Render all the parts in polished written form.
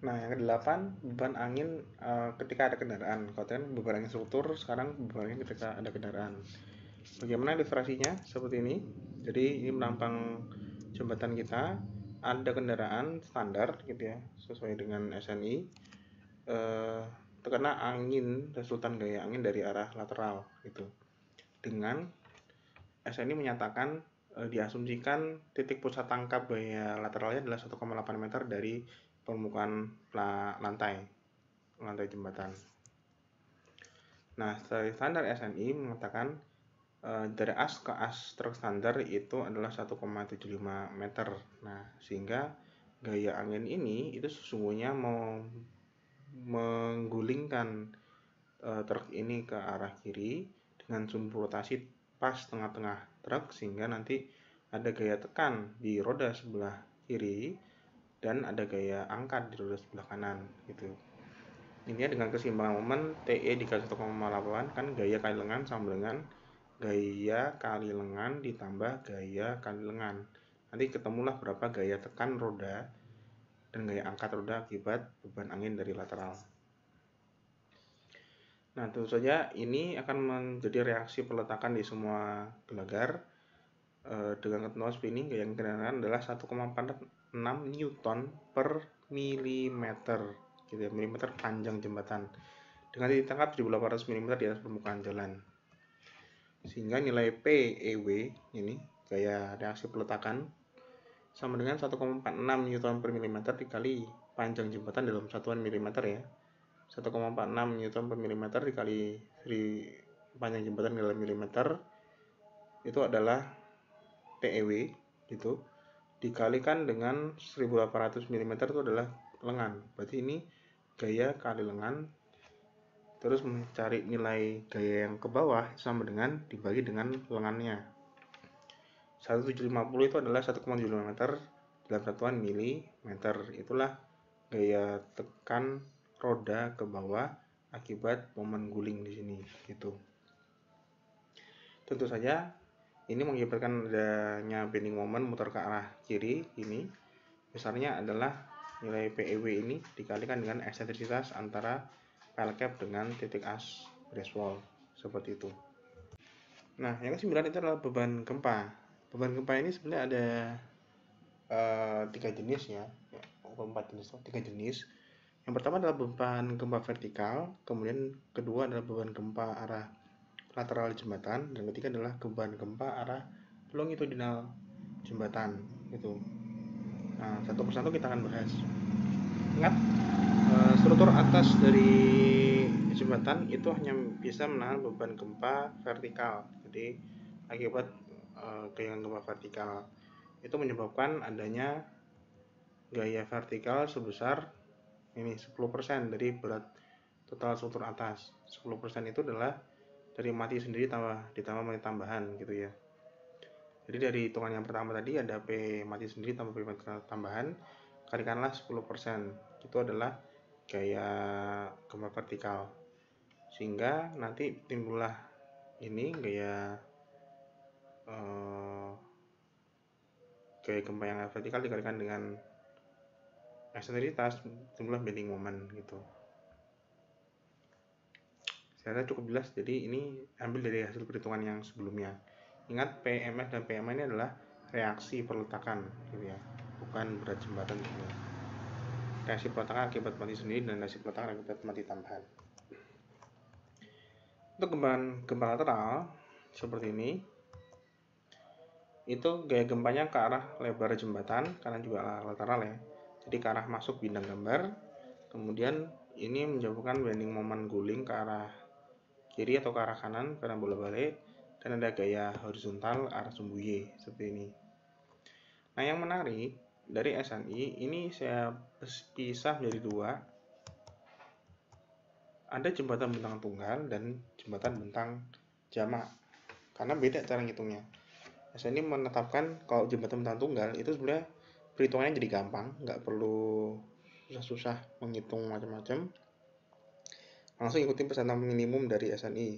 Nah, yang ke-8, beban angin ketika ada kendaraan. Kalau tadi kan beban angin struktur, sekarang beban angin ketika ada kendaraan. Bagaimana ilustrasinya? Seperti ini. Jadi ini menampang jembatan kita, ada kendaraan standar gitu ya, sesuai dengan SNI. Terkena angin, resultan gaya angin dari arah lateral gitu. Dengan SNI menyatakan diasumsikan titik pusat tangkap gaya lateralnya adalah 1,8 meter dari permukaan lantai jembatan. Nah, standar SNI mengatakan dari as ke as truk standar itu adalah 1,75 meter. Nah, sehingga gaya angin ini itu sesungguhnya mau menggulingkan truk ini ke arah kiri dengan sumbu rotasi pas tengah-tengah truk, sehingga nanti ada gaya tekan di roda sebelah kiri dan ada gaya angkat di roda sebelah kanan gitu. Ini dengan keseimbangan momen TE dikali 1,8 kan gaya kali lengan sama dengan gaya kali lengan ditambah gaya kali lengan. Nanti ketemulah berapa gaya tekan roda dan gaya angkat roda akibat beban angin dari lateral. Nah, tentu saja ini akan menjadi reaksi peletakan di semua gelagar dengan ketentuan spinning gaya kendaraan adalah 1,46 Newton per milimeter gitu ya, milimeter panjang jembatan dengan titik tangkap 1800 mm di atas permukaan jalan. Sehingga nilai PEW ini gaya reaksi peletakan sama dengan 1,46 Newton per milimeter dikali panjang jembatan dalam satuan milimeter ya. 1,46 Newton per milimeter dikali panjang jembatan dalam milimeter itu adalah PEW gitu, dikalikan dengan 1800 mm itu adalah lengan. Berarti ini gaya kali lengan, terus mencari nilai gaya yang ke bawah sama dengan dibagi dengan lengannya. 1750 itu adalah 1,75 meter dalam satuan milimeter. Itulah gaya tekan roda ke bawah akibat momen guling di sini gitu. Tentu saja ini mengakibatkan adanya bending moment muter ke arah kiri ini. Besarnya adalah nilai PEW ini dikalikan dengan eksentrisitas antara pile cap dengan titik as brace wall seperti itu. Nah, yang ke-9 itu adalah beban gempa. Beban gempa ini sebenarnya ada 3 jenis ya, 3 jenis. Yang pertama adalah beban gempa vertikal, kemudian kedua adalah beban gempa arah lateral jembatan, dan ketiga adalah beban gempa arah longitudinal jembatan gitu. Nah, satu persatu kita akan bahas. Ingat, struktur atas dari jembatan itu hanya bisa menahan beban gempa vertikal. Jadi akibat goyangan gempa vertikal itu menyebabkan adanya gaya vertikal sebesar ini 10% dari berat total struktur atas. 10% itu adalah dari mati sendiri ditambah mati tambahan gitu ya. Jadi dari hitungan yang pertama tadi ada P mati sendiri tambah P mati tambahan, kalikanlah 10%. Itu adalah gaya gempa vertikal. Sehingga nanti timbullah ini gaya gempa yang vertikal dikalikan dengan eksentrisitas, timbullah bending moment gitu. Saya rasa cukup jelas, jadi ini ambil dari hasil perhitungan yang sebelumnya. Ingat, PMS dan PMA ini adalah reaksi peletakan gitu ya, bukan berat jembatan gitu ya. Reaksi peletakan akibat mati sendiri dan reaksi peletakan akibat mati tambahan. Untuk gempa lateral seperti ini, itu gaya gempanya ke arah lebar jembatan karena juga lateral ya, jadi ke arah masuk bintang gambar. Kemudian ini menyebabkan bending moment guling ke arah kiri atau ke arah kanan karena bolak-balik, dan ada gaya horizontal arah sumbu Y seperti ini. Nah, yang menarik dari SNI ini saya pisah menjadi dua. Ada jembatan bentang tunggal dan jembatan bentang jamak. Karena beda cara ngitungnya. SNI menetapkan kalau jembatan bentang tunggal itu sebenarnya perhitungannya jadi gampang, nggak perlu susah-susah menghitung macam-macam. Langsung ikutin pesanan minimum dari SNI.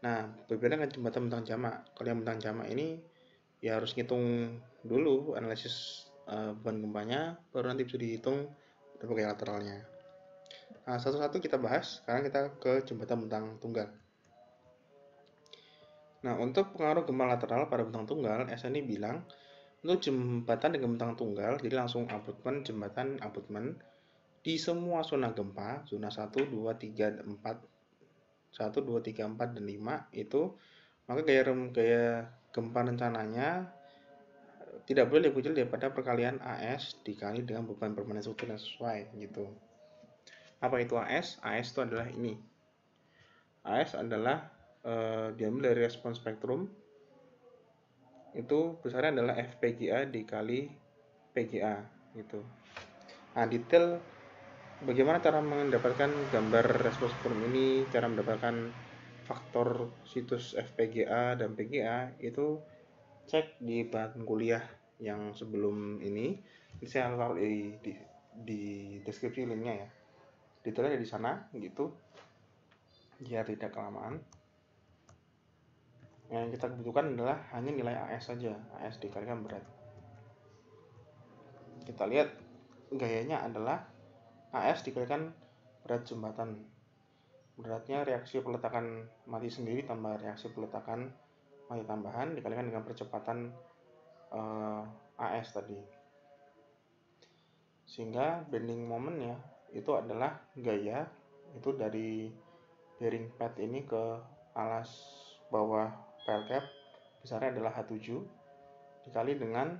Nah, berbeda dengan jembatan bentang jamak. Kalau yang bentang jamak ini ya harus ngitung dulu analisis beban gempanya, baru nanti bisa dihitung berbagai lateralnya. Nah, satu-satu kita bahas. Sekarang kita ke jembatan bentang tunggal. Nah, untuk pengaruh gempa lateral pada bentang tunggal, SNI bilang untuk jembatan dengan bentang tunggal, jadi langsung abutmen, jembatan abutmen di semua zona gempa, zona 1, 2, 3, 4, 1, 2, 3, 4, dan 5 itu, maka gaya gempa rencananya tidak boleh lebih kecil daripada perkalian AS dikali dengan beban permanen struktur yang sesuai gitu. Apa itu AS? AS itu adalah ini. AS adalah diambil dari respons spektrum, itu besarnya adalah FPGA dikali PGA gitu. Nah, detail bagaimana cara mendapatkan gambar respons spektrum ini, cara mendapatkan faktor situs FPGA dan PGA itu cek di bahan kuliah yang sebelum ini. Saya taruh di deskripsi linknya ya. Detailnya ada di sana gitu. Biar tidak kelamaan. Yang kita butuhkan adalah hanya nilai AS saja, AS dikalikan berat. Kita lihat gayanya adalah AS dikalikan berat jembatan. Beratnya reaksi peletakan mati sendiri tambah reaksi peletakan mati tambahan dikalikan dengan percepatan AS tadi. Sehingga bending momennya itu adalah gaya itu dari bearing pad ini ke alas bawah pile cap besarnya adalah H7 dikali dengan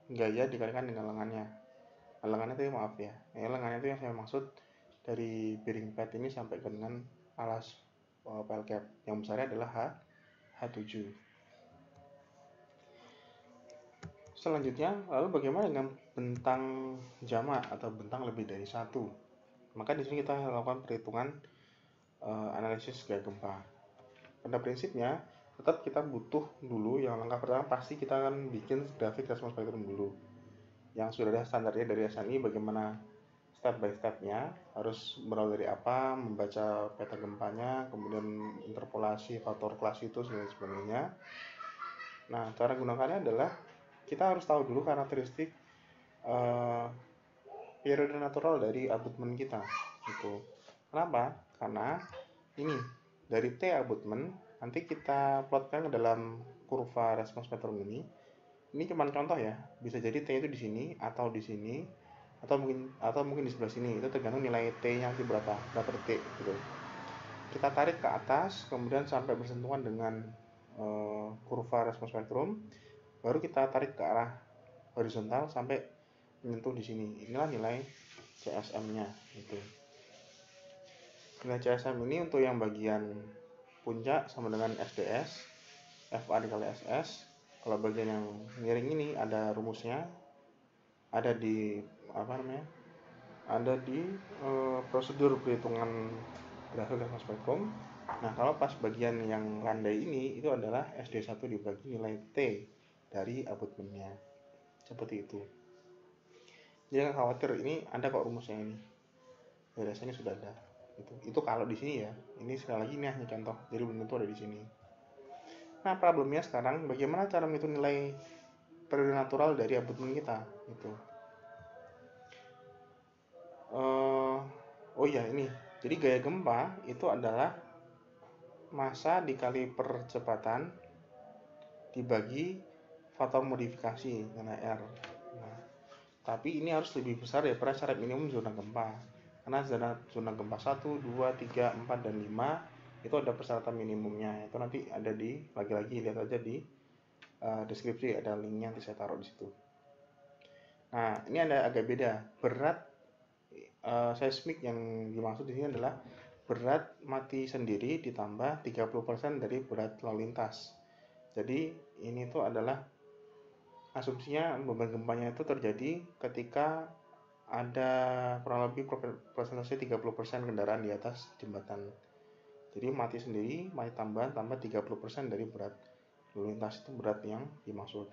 gaya dikalikan dengan lengannya. Lengannya itu maaf ya, lengannya itu yang saya maksud dari bearing pad ini sampai ke dengan alas pile cap yang besarnya adalah H7. Selanjutnya, lalu bagaimana dengan bentang jamak atau bentang lebih dari satu? Maka di sini kita lakukan perhitungan analisis gaya gempa. Pada prinsipnya, tetap kita butuh dulu yang langkah pertama pasti kita akan bikin grafik respons spektrum dulu. Yang sudah ada standarnya dari SNI bagaimana step by stepnya, harus berawal dari apa, membaca peta gempanya, kemudian interpolasi faktor klasitus dan sebagainya. Nah, cara gunakannya adalah kita harus tahu dulu karakteristik periode natural dari abutmen kita gitu. Kenapa? Karena ini dari T abutmen nanti kita plotkan ke dalam kurva respons spektrum ini. Ini cuma contoh ya, bisa jadi T itu di sini atau di sini atau mungkin di sebelah sini, itu tergantung nilai T-nya nanti berapa detik gitu. Kita tarik ke atas kemudian sampai bersentuhan dengan kurva respons spektrum, baru kita tarik ke arah horizontal sampai menyentuh di sini. Inilah nilai CSM-nya gitu. Nilai CSM ini untuk yang bagian puncak sama dengan SDS, FA dikali SS. Kalau bagian yang miring ini ada rumusnya, ada di prosedur perhitungan grafik respons spektrum. Nah, kalau pas bagian yang landai ini itu adalah SD1 dibagi nilai T dari abutmennya. Seperti itu. Jangan khawatir, ini ada kok rumusnya ini. Biasanya sudah ada. Itu kalau di sini ya. Ini sekali lagi ini hanya contoh. Jadi belum tentu ada di sini. Nah, problemnya sekarang bagaimana cara menghitung nilai periode natural dari abutmen kita gitu. Oh ya ini. Jadi gaya gempa itu adalah massa dikali percepatan dibagi faktor modifikasi karena R. Nah, tapi ini harus lebih besar daripada syarat minimum zona gempa. Karena zona gempa 1, 2, 3, 4, dan 5 itu ada persyaratan minimumnya. Itu nanti ada di lagi-lagi lihat aja di deskripsi, ada linknya nanti saya taruh di situ. Nah, ini ada agak beda. Berat seismik yang dimaksud di sini adalah berat mati sendiri ditambah 30% dari berat lalu lintas. Jadi ini tuh adalah asumsinya beban gempanya itu terjadi ketika ada kurang lebih persentase 30% kendaraan di atas jembatan. Jadi mati sendiri, mati tambahan tambah 30% dari berat lalu lintas, itu berat yang dimaksud.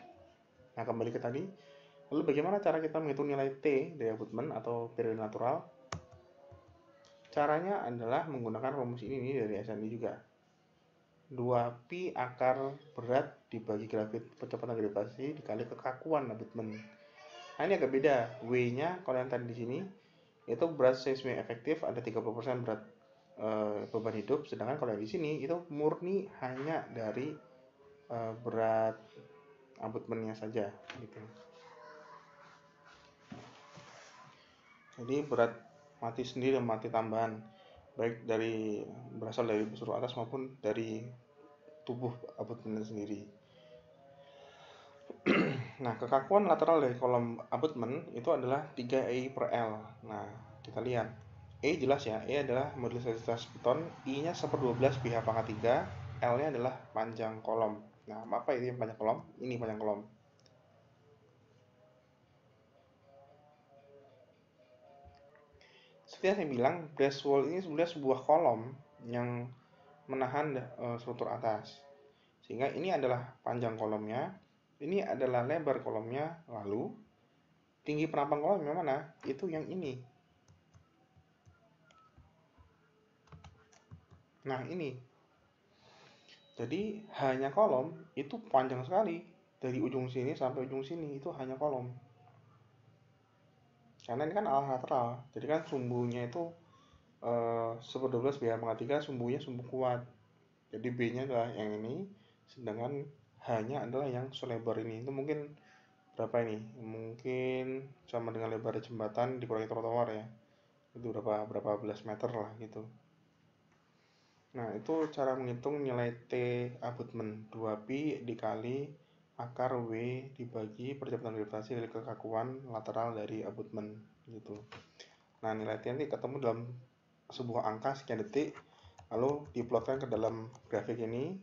Nah, kembali ke tadi, lalu bagaimana cara kita menghitung nilai T dari abutmen atau periode natural? Caranya adalah menggunakan rumus ini dari SNI juga. 2pi akar berat dibagi percepatan gravitasi dikali kekakuan abutmen. Nah, ini agak beda. W-nya kalau yang tadi di sini itu berat seismik efektif ada 30% berat beban hidup, sedangkan kalau yang di sini itu murni hanya dari berat abutmennya saja gitu. Jadi berat mati sendiri dan mati tambahan baik dari berasal dari busur atas maupun dari tubuh abutmen sendiri. Nah, kekakuan lateral dari kolom abutmen itu adalah 3 E per L. Nah, kita lihat. E jelas ya, E adalah modulusinitas beton, I-nya 1/12 pH pangkat 3, L-nya adalah panjang kolom. Nah, apa itu panjang kolom? Ini panjang kolom. Seperti yang saya bilang, brass wall ini sebenarnya sebuah kolom yang menahan struktur atas. Sehingga ini adalah panjang kolomnya, ini adalah lebar kolomnya, lalu tinggi penapang kolom yang mana? Itu yang ini. Nah, ini. Jadi hanya kolom itu panjang sekali. Dari ujung sini sampai ujung sini itu hanya kolom. Karena ini kan alah lateral. Jadi kan sumbunya itu 1/12 pH pangkat 3, sumbunya sumbu kuat. Jadi B-nya adalah yang ini, sedangkan H-nya adalah yang selebar ini. Itu mungkin berapa ini? Mungkin sama dengan lebar jembatan dikurangi trotoar ya. Itu berapa belas meter lah gitu. Nah, itu cara menghitung nilai T abutmen 2pi dikali akar W dibagi percepatan gravitasi dari kekakuan lateral dari abutmen gitu. Nah, nilai T nanti ketemu dalam sebuah angka sekian detik, lalu diplotkan ke dalam grafik ini.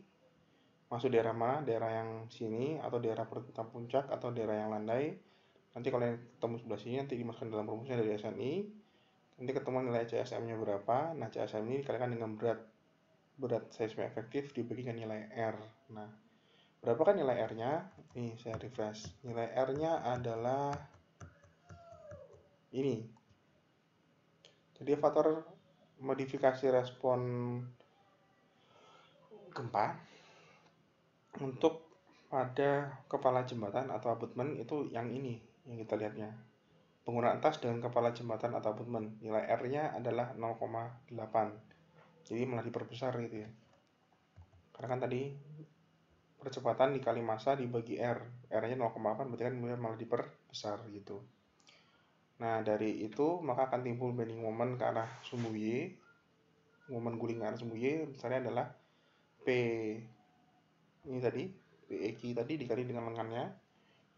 Masuk daerah mana? Daerah yang sini atau daerah pertengahan puncak atau daerah yang landai. Nanti kalau yang ketemu sebelah sini nanti dimasukkan dalam rumusnya dari SNI. Nanti ketemu nilai CSM-nya berapa. Nah, CSM ini dikalikan dengan berat seismik efektif dibagikan nilai R. Nah, berapa kan nilai R-nya? Nih, saya refresh. Nilai R-nya adalah ini. Jadi faktor modifikasi respon gempa untuk pada kepala jembatan atau abutmen itu yang ini yang kita lihatnya. Penggunaan tas dengan kepala jembatan atau abutmen, nilai R-nya adalah 0,8. Jadi malah diperbesar gitu ya. Karena kan tadi percepatan dikali massa dibagi R. R-nya 0,8 berarti kan malah diperbesar gitu. Nah, dari itu maka akan timbul bending moment ke arah sumbu Y. Momen guling ke arah sumbu Y misalnya adalah P ini tadi, PEQ tadi dikali dengan lengannya.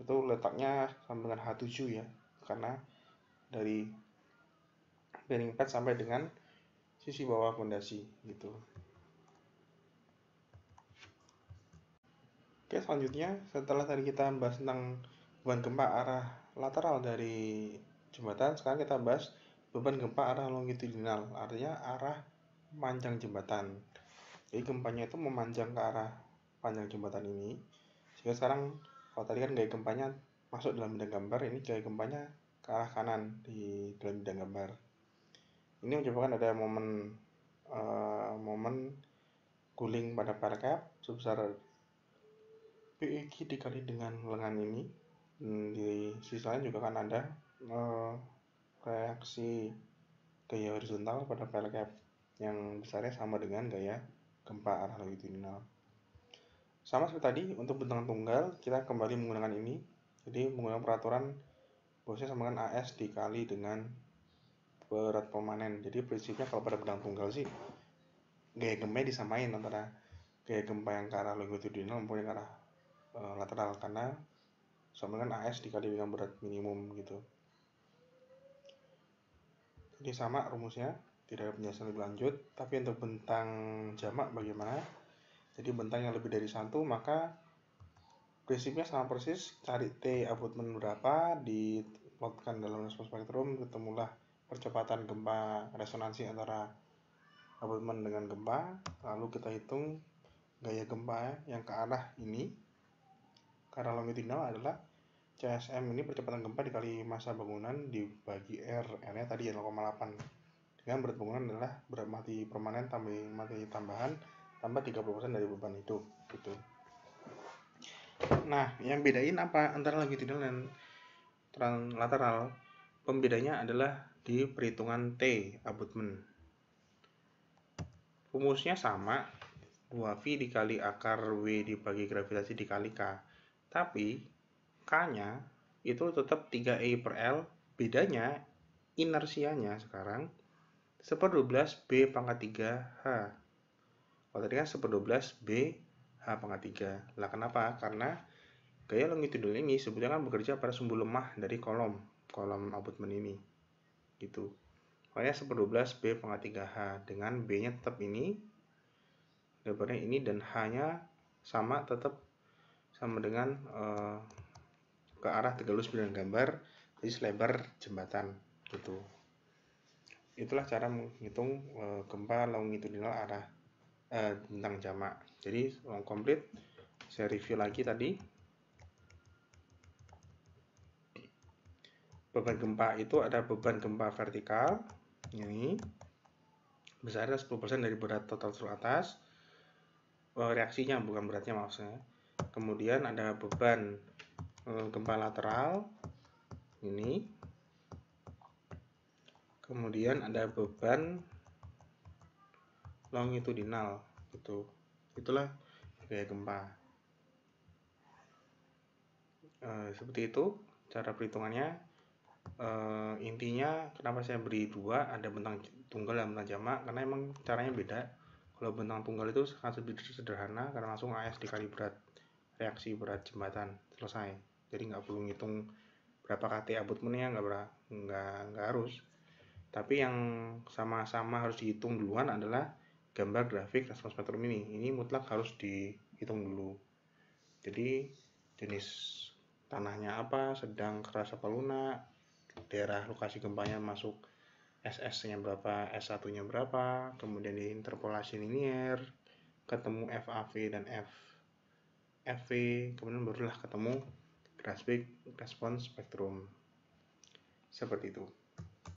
Itu letaknya sama dengan H7 ya. Karena dari bearing pad sampai dengan sisi bawah fondasi gitu. Oke, selanjutnya setelah tadi kita bahas tentang beban gempa arah lateral dari jembatan, sekarang kita bahas beban gempa arah longitudinal, artinya arah panjang jembatan. Jadi gempanya itu memanjang ke arah panjang jembatan ini. Sehingga sekarang kalau tadi kan gaya gempanya masuk dalam bidang gambar, ini gaya gempanya ke arah kanan di dalam bidang gambar. Ini menyebabkan ada momen guling pada pelcap sebesar PEQ dikali dengan lengan ini. Di sisi lain juga kan ada reaksi gaya horizontal pada pelcap yang besarnya sama dengan gaya gempa arah longitudinal. Sama seperti tadi, untuk bentang tunggal kita kembali menggunakan ini. Jadi menggunakan peraturan bahwasanya sama dengan AS dikali dengan berat permanen. Jadi prinsipnya kalau pada bentang tunggal sih gaya gempa disamain antara gaya gempa yang ke arah longitudinal maupun yang ke arah lateral, karena sama dengan AS dikali dengan berat minimum gitu. Jadi sama rumusnya, tidak ada penjelasan lebih lanjut. Tapi untuk bentang jamak bagaimana? Jadi bentang yang lebih dari satu, maka prinsipnya sama persis. Cari T abutmen berapa, diplotkan dalam respons spektrum, ketemulah percepatan gempa resonansi antara abutmen dengan gempa. Lalu kita hitung gaya gempa yang ke arah ini, ke arah longitudinal adalah CSM ini percepatan gempa dikali massa bangunan dibagi R. R-nya tadi 0,8. Dengan berat bangunan adalah berat mati permanen tambah mati tambahan tambah 30% dari beban hidup gitu. Nah, yang bedain apa antara longitudinal dan lateral, pembedanya adalah di perhitungan T abutment. Rumusnya sama, 2V dikali akar W dibagi gravitasi dikali K. Tapi K-nya itu tetap 3E per L, bedanya inersianya sekarang 1/12 B pangkat 3 H. Kalau tadi kan 1/12 B H pangkat 3. Lah kenapa? Karena gaya longitudinal ini sebetulnya kan bekerja pada sumbu lemah dari kolom abutment ini. Gitu. Makanya 1/12 B pangkat 3H dengan B-nya tetap ini, lebarnya ini, dan H-nya sama, tetap sama dengan ke arah 39 gambar, jadi selebar jembatan gitu. Itulah cara menghitung gempa longitudinal arah bentang jamak. Jadi komplit, saya review lagi tadi. Beban gempa itu ada beban gempa vertikal, ini besarnya 10% dari berat total struktur atas, reaksinya bukan beratnya maksudnya. Kemudian ada beban gempa lateral, ini. Kemudian ada beban longitudinal, gitu. Itulah gaya gempa. Seperti itu cara perhitungannya. Intinya kenapa saya beri dua, ada bentang tunggal dan bentang jamak, karena emang caranya beda. Kalau bentang tunggal itu sangat lebih sederhana karena langsung AS dikali berat reaksi berat jembatan, selesai. Jadi nggak perlu ngitung berapa kT abutmentnya, nggak harus. Tapi yang sama-sama harus dihitung duluan adalah gambar grafik respons spektrum ini. Ini mutlak harus dihitung dulu. Jadi jenis tanahnya apa, sedang, keras apa lunak, daerah lokasi gempanya masuk SS-nya berapa, S1-nya berapa, kemudian di interpolasi linier, ketemu FAV dan FV, kemudian barulah ketemu grafik respons spektrum. Seperti itu.